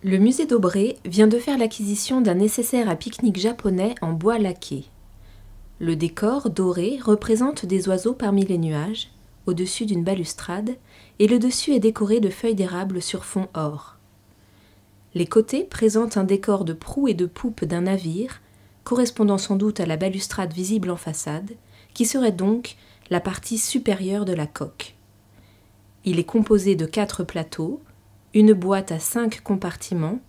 Le musée d'Aubray vient de faire l'acquisition d'un nécessaire à pique-nique japonais en bois laqué. Le décor, doré, représente des oiseaux parmi les nuages, au-dessus d'une balustrade, et le dessus est décoré de feuilles d'érable sur fond or. Les côtés présentent un décor de proue et de poupe d'un navire, correspondant sans doute à la balustrade visible en façade, qui serait donc la partie supérieure de la coque. Il est composé de 4 plateaux, une boîte à 5 compartiments,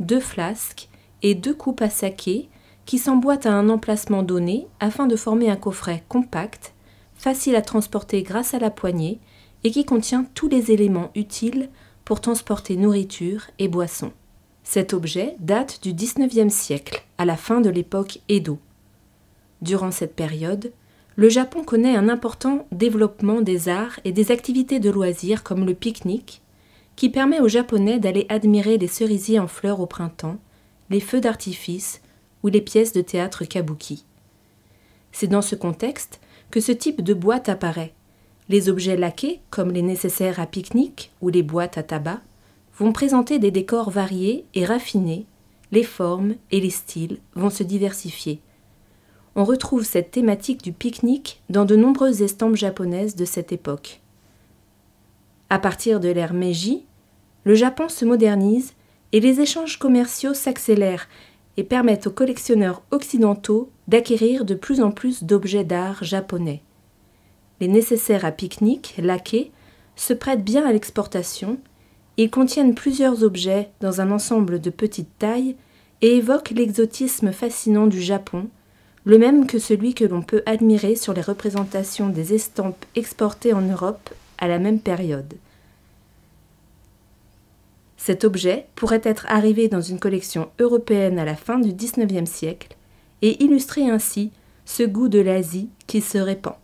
2 flasques et 2 coupes à saké qui s'emboîtent à un emplacement donné afin de former un coffret compact, facile à transporter grâce à la poignée et qui contient tous les éléments utiles pour transporter nourriture et boissons. Cet objet date du XIXe siècle, à la fin de l'époque Edo. Durant cette période, le Japon connaît un important développement des arts et des activités de loisirs comme le pique-nique, qui permet aux Japonais d'aller admirer les cerisiers en fleurs au printemps, les feux d'artifice ou les pièces de théâtre kabuki. C'est dans ce contexte que ce type de boîte apparaît. Les objets laqués, comme les nécessaires à pique-nique ou les boîtes à tabac, vont présenter des décors variés et raffinés, les formes et les styles vont se diversifier. On retrouve cette thématique du pique-nique dans de nombreuses estampes japonaises de cette époque. À partir de l'ère Meiji, le Japon se modernise et les échanges commerciaux s'accélèrent et permettent aux collectionneurs occidentaux d'acquérir de plus en plus d'objets d'art japonais. Les nécessaires à pique-nique, laqués, se prêtent bien à l'exportation. Ils contiennent plusieurs objets dans un ensemble de petite taille et évoquent l'exotisme fascinant du Japon, le même que celui que l'on peut admirer sur les représentations des estampes exportées en Europe à la même période. Cet objet pourrait être arrivé dans une collection européenne à la fin du XIXe siècle et illustrer ainsi ce goût de l'Asie qui se répand.